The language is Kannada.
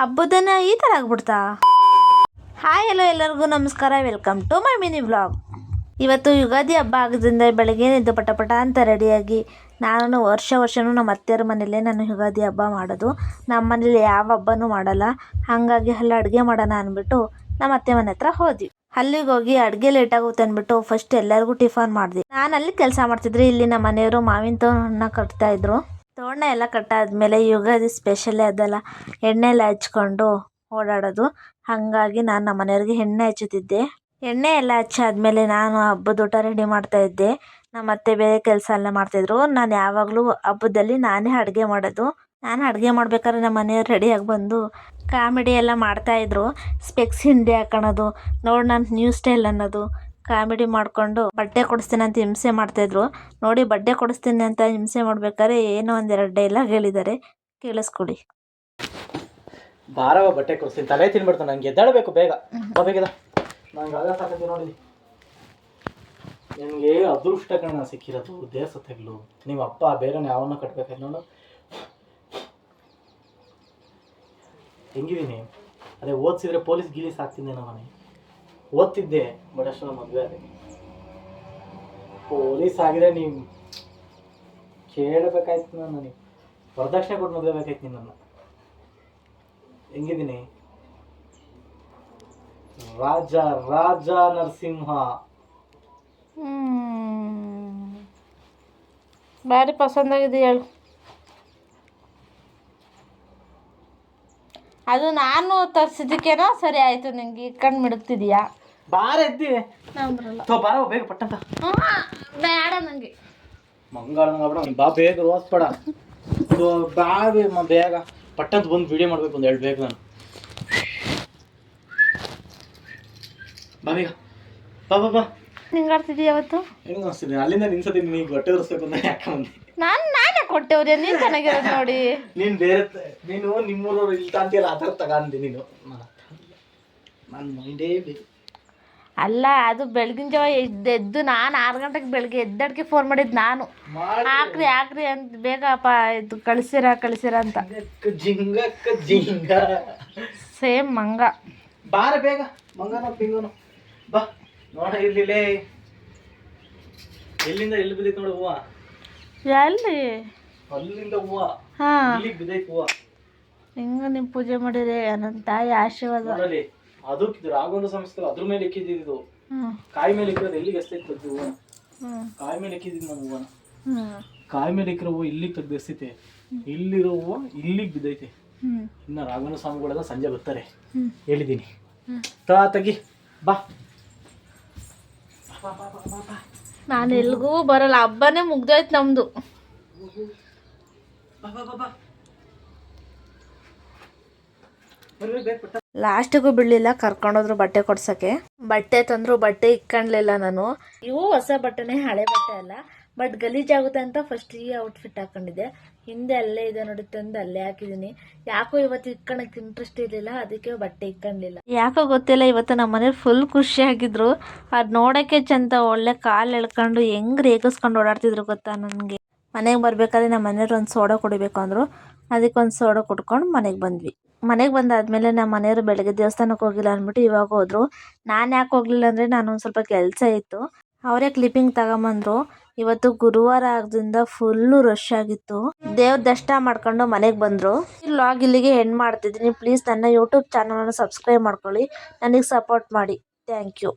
ಹಬ್ಬದನ್ನ ಈ ಥರ ಆಗ್ಬಿಡ್ತಾ. ಹಾಯ್ ಹಲೋ ಎಲ್ಲರಿಗೂ ನಮಸ್ಕಾರ, welcome to my mini vlog. ಇವತ್ತು ಯುಗಾದಿ ಹಬ್ಬ ಆಗೋದ್ರಿಂದ ಬೆಳಗ್ಗೆ ಎದ್ದು ಪಟ ಅಂತ ರೆಡಿಯಾಗಿ ನಾನು ವರ್ಷವೂ ನಮ್ಮ ಅತ್ತೆಯರ ಮನೇಲೇ ನಾನು ಯುಗಾದಿ ಹಬ್ಬ ಮಾಡೋದು. ನಮ್ಮ ಮನೇಲಿ ಯಾವ ಹಬ್ಬನೂ ಮಾಡಲ್ಲ. ಹಾಗಾಗಿ ಅಲ್ಲಿ ಅಡುಗೆ ಮಾಡೋಣ ಅಂದ್ಬಿಟ್ಟು ನಮ್ಮ ಅತ್ತೆ ಮನೆ ಹತ್ರ ಹೋದ್ವಿ. ಅಲ್ಲಿಗೆ ಹೋಗಿ ಅಡುಗೆ ಲೇಟಾಗುತ್ತೆ ಅಂದ್ಬಿಟ್ಟು ಫಸ್ಟ್ ಎಲ್ಲರಿಗೂ ಟಿಫನ್ ಮಾಡಿದೆ. ನಾನು ಅಲ್ಲಿ ಕೆಲಸ ಮಾಡ್ತಿದ್ರೆ ಇಲ್ಲಿ ನಮ್ಮ ಮನೆಯವರು ಮಾವಿನ ತೋರಣ ಕಟ್ತಾಯಿದ್ರು. ತೋರಣ ಎಲ್ಲ ಕಟ್ಟಾದ್ಮೇಲೆ ಯುಗಾದಿ ಸ್ಪೆಷಲ್ಲೇ ಅದಲ್ಲ, ಎಣ್ಣೆ ಎಲ್ಲ ಹಚ್ಕೊಂಡು ಓಡಾಡೋದು. ಹಾಗಾಗಿ ನಾನು ನಮ್ಮ ಮನೆಯವ್ರಿಗೆ ಎಣ್ಣೆ ಹಚ್ಚುತ್ತಿದ್ದೆ. ಎಣ್ಣೆ ಎಲ್ಲ ಹಚ್ಚಾದ್ಮೇಲೆ ನಾನು ಹಬ್ಬದ ಊಟ ರೆಡಿ ಮಾಡ್ತಾ ಇದ್ದೆ. ನಮ್ಮ ಅತ್ತೆ ಬೇರೆ ಕೆಲಸ ಎಲ್ಲ ಮಾಡ್ತಾಯಿದ್ರು. ನಾನು ಯಾವಾಗಲೂ ಹಬ್ಬದಲ್ಲಿ ನಾನೇ ಅಡುಗೆ ಮಾಡೋದು. ನಾನು ಅಡುಗೆ ಮಾಡ್ಬೇಕಾದ್ರೆ ನಮ್ಮ ಮನೆಯವ್ರು ರೆಡಿಯಾಗಿ ಬಂದು ಕಾಮಿಡಿ ಎಲ್ಲ ಮಾಡ್ತಾಯಿದ್ರು. ಸ್ಪೆಕ್ಸ್ ಹಿಂಡಿ ಹಾಕೊಳ್ಳೋದು, ನೋಡಿ ನಾನು ನ್ಯೂ ಸ್ಟೈಲ್ ಅನ್ನೋದು, ಕಾಮಿಡಿ ಮಾಡಿಕೊಂಡು ಬಟ್ಟೆ ಕೊಡಿಸ್ತೀನಿ ಅಂತ ಹಿಂಸೆ ಮಾಡ್ತಾಯಿದ್ರು. ನೋಡಿ ಬಟ್ಟೆ ಕೊಡಿಸ್ತೀನಿ ಅಂತ ಹಿಂಸೆ ಮಾಡ್ಬೇಕಾದ್ರೆ ಏನೋ ಒಂದೆರಡು ಡೈಲಾಗ್ ಹೇಳಿದ್ದಾರೆ, ಕೇಳಿಸ್ಕೊಡಿ. ಬಾರವ ಬಟ್ಟೆ ಕೊಡಿಸ್ತೀನಿ, ತಲೆ ತಿನ್ಬಿಡ್ತಾನೆ, ನಂಗೆ ಎದ್ದಾಡಬೇಕು ಬೇಗ ಬೇಗದ. ನಂಗೆ ಆಗ ಸಾಕಂತ ನೋಡಿ, ನಿನಗೆ ಅದೃಷ್ಟ ಕಣ ಸಿಕ್ಕಿರೋದು ದೇವಸತ್ತೆಗಳು. ನೀವು ಅಪ್ಪ ಬೇರೆನೇ ಯಾವನ್ನ ಕಟ್ಬೇಕಾಯ್ತು ನೋಡು. ಹೆಂಗಿದ್ದೀನಿ, ಅದೇ ಓದಿಸಿದ್ರೆ ಪೊಲೀಸ್ ಗೀಲೀಸ್ ಆಗ್ತಿದ್ದೆ. ಮನೆ ಓದ್ತಿದ್ದೆ, ಬಟ್ ಅಷ್ಟು ಮದುವೆ ಅದೇ ಪೊಲೀಸ್ ಆಗಿದೆ. ನೀವು ಕೇಳಬೇಕಾಯ್ತು, ನನಗೆ ವರದಕ್ಷಿಣೆ ಕೊಟ್ಟು ಮದುವೆ ಬೇಕಾಯ್ತು ನಿನ್ನನ್ನು. ಹೆಂಗಿದ್ದೀನಿ, ರಾಜ ರಾಜ ನರಸಿಂಹ. ಭಾರಿ ಪಸಂದಾಗಿದೆ ಹೇಳು. ಅದು ನಾನು ತರಿಸಿದ್ದಕ್ಕೇನೋ ಸರಿ ಆಯ್ತು. ನಿಂಗೆ ಇಟ್ಕೊಂಡು ಮಿಡುಕ್ತಿದೀಯಾ? ಬಾರ ಎದ್ದಿ ಬಾರ ಬೇಗ ಪಟ್ಟಂತ. ಬೇಡ ನಂಗೆ ಮಂಗಳ ಬಾ ಬೇಗ ರೋಸ್ಬೇಡ, ಬಾ ಬೇಗ ಪಟ್ಟಂತ ಬಂದು ವಿಡಿಯೋ ಮಾಡ್ಬೇಕು ಒಂದು 2 ಬೇಗ. ನಾನು ಬಾ ಬೇಗ ಬಾ ಬಾ ಬಾ. ನಿಂಗಾಡ್ತಿದೀಯ ಅವತ್ತು? ಹೆಂಗ ಅನಿಸ್ತಿದೆ ಅಲ್ಲಿಂದ ನಿನ್ಸತಿ ನೀನು ಹೊಟ್ಟೆ ತೋರಿಸ್ಬೇಕು ಅಂತ ಯಾಕೆ ಬಂದೆ? ನಾನೇ ಕೊಟ್ಟೆವ್ರಿ, ನೀನು ಚೆನ್ನಾಗಿರೋದು ನೋಡಿ. ನೀನು ಬೇರೆ, ನೀನು ನಿಮ್ಮೂರವ್ರು ಇಲ್ಲ ಅಂತೀಯಲ್ಲ, ಆ ಥರ ತಗೊಂಡಿ ನೀನು. ನನ್ನ ಮೈಂಡೇ ಬೇಕು. ಅಲ್ಲ, ಅದು ಬೆಳಗಿನ ಜಾವ ಎದ್ದು ನಾನು 6 ಗಂಟೆಗೆ ಬೆಳಗ್ಗೆ ಎದ್ದಡ್ಗೆ ಫೋನ್ ಮಾಡಿದ್ದು ನಾನು. ಹಾಕ್ರಿ ಅಂತ ಬೇಗಪ್ಪ ಇದು ಕಳಿಸಿರ ಅಂತ. ಜಿಂಗಕ್ಕ ಜಿಂಗ ಸೇಮ್ ಮಂಗ. ಬಾರ ಬೇಗ, ಮಂಗನ ಪಿಂಗನು ಬಾ. ನೋಡ ಇರ್ಲಿಲ್ಲೇ, ಎಲ್ಲಿಂದ ಎಲ್ಲಿ ಬಿದ್ದೈತೆ ನೋಡು ಹೂವ. ಎಲ್ಲಿ? ಅಲ್ಲಿಂದ ಹೂವ ಇಲ್ಲಿಗೆ ಬಿದ್ದೈತೆ ಹೂವ. ಹಿಂಗ ನೀವು ಪೂಜೆ ಮಾಡಿದ್ರೆ ನನ್ನ ತಾಯಿ ಆಶೀರ್ವಾದ. ನೋಡಲಿ, ಅದು ರಾಘವೇಂದ್ರ ಸಂಸ್ಥೆ ಅದ್ರ ಮೇಲೆ ಇಕ್ಕಿದ್ದು. ಕಾಯಿ ಮೇಲೆ ಇಕ್ಕಿರೋದು ಎಲ್ಲಿಗೆ ಎಸ್ತೈತೆ ತೆಗ್ದು ಹೂವ. ಕಾಯಿ ಮೇಲೆ ಇಕ್ಕಿದ್ದು ನಾನು ಹೂವನ. ಕಾಯಿ ಮೇಲೆ ಇಕ್ಕಿರೋ ಹೂವು ಇಲ್ಲಿಗೆ ತೆಗ್ದು ಎಸ್ತೈತೆ, ಇಲ್ಲಿರೋ ಹೂವು ಇಲ್ಲಿಗೆ ಬಿದ್ದೈತೆ. ಇನ್ನು ರಾಘವೇಂದ್ರ ಸ್ವಾಮಿಗಳೆಲ್ಲ ಸಂಜೆ ಬರ್ತಾರೆ ಹೇಳಿದ್ದೀನಿ. ತೆಗಿ ಬಾ. ನಾನು ಎಲ್ಗೂ ಬರಲ್ಲ, ಹಬ್ಬನೇ ಮುಗ್ದೋಯ್ತು ನಮ್ದು. ಲಾಸ್ಟಿಗೂ ಬಿಡಲಿಲ್ಲ, ಕರ್ಕೊಂಡೋದ್ರು ಬಟ್ಟೆ ಕೊಡ್ಸಕ್ಕೆ. ಬಟ್ಟೆ ತಂದ್ರು, ಬಟ್ಟೆ ಇಕ್ಕೊಂಡ್ಲಿಲ್ಲ ನಾನು. ಇವು ಹೊಸ ಬಟ್ಟೆನೇ, ಹಳೆ ಬಟ್ಟೆ ಅಲ್ಲ. ಬಟ್ ಗಲೀಜಾಗುತ್ತೆ ಅಂತ ಫಸ್ಟ್ ಈ ಔಟ್ಫಿಟ್ ಹಾಕೊಂಡಿದ್ದೆ. ಹಿಂದೆ ಅಲ್ಲೇ ಇದೆ ನೋಡಿ, ತಂದು ಅಲ್ಲೇ ಹಾಕಿದೀನಿ. ಯಾಕೋ ಇವತ್ತು ಇಕ್ಕೊಳಕ್ಕೆ ಇಂಟ್ರೆಸ್ಟ್ ಇರಲಿಲ್ಲ, ಅದಕ್ಕೆ ಬಟ್ಟೆ ಇಕ್ಕೊಂಡಿಲ್ಲ. ಯಾಕೋ ಗೊತ್ತಿಲ್ಲ, ಇವತ್ತು ನಮ್ಮ ಮನೇಲಿ ಫುಲ್ ಖುಷಿಯಾಗಿದ್ರು. ಅದು ನೋಡೋಕ್ಕೆ ಚಂದ, ಒಳ್ಳೆ ಕಾಲು ಎಳ್ಕೊಂಡು ಹೆಂಗ್ ರೇಗಿಸ್ಕೊಂಡು ಓಡಾಡ್ತಿದ್ರು ಗೊತ್ತಾ. ನನಗೆ ಮನೆಗೆ ಬರ್ಬೇಕಾದ್ರೆ ನಮ್ಮ ಮನೆಯವ್ರು ಒಂದು ಸೋಡಾ ಕುಡಿಬೇಕು ಅಂದರು. ಅದಕ್ಕೊಂದು ಸೋಡಾ ಕುಡ್ಕೊಂಡು ಮನೆಗೆ ಬಂದ್ವಿ. ಮನೆಗೆ ಬಂದಾದ್ಮೇಲೆ ನಮ್ಮ ಮನೆಯವರು ಬೆಳಗ್ಗೆ ದೇವಸ್ಥಾನಕ್ಕೆ ಹೋಗಿಲ್ಲ ಅಂದ್ಬಿಟ್ಟು ಇವಾಗ ಹೋದ್ರು. ನಾನು ಯಾಕೆ ಹೋಗ್ಲಿಲ್ಲ ಅಂದರೆ ನಾನು ಒಂದು ಸ್ವಲ್ಪ ಕೆಲಸ ಇತ್ತು. ಅವರೇ ಕ್ಲಿಪ್ಪಿಂಗ್ ತಗೊಂಬಂದ್ರು. ಇವತ್ತು ಗುರುವಾರ ಆಗೋದ್ರಿಂದ ಫುಲ್ಲು ರಶ್ ಆಗಿತ್ತು. ದೇವ್ರ ದರ್ಶನ ಮಾಡ್ಕೊಂಡು ಮನೆಗೆ ಬಂದರು. ಈ ವ್ಲಾಗ್ ಇಲ್ಲಿಗೆ ಎಂಡ್ ಮಾಡ್ತಿದ್ದೀನಿ. ಪ್ಲೀಸ್ ನನ್ನ ಯೂಟ್ಯೂಬ್ ಚಾನಲನ್ನು ಸಬ್ಸ್ಕ್ರೈಬ್ ಮಾಡ್ಕೊಳ್ಳಿ, ನನಗೆ ಸಪೋರ್ಟ್ ಮಾಡಿ. Thank you.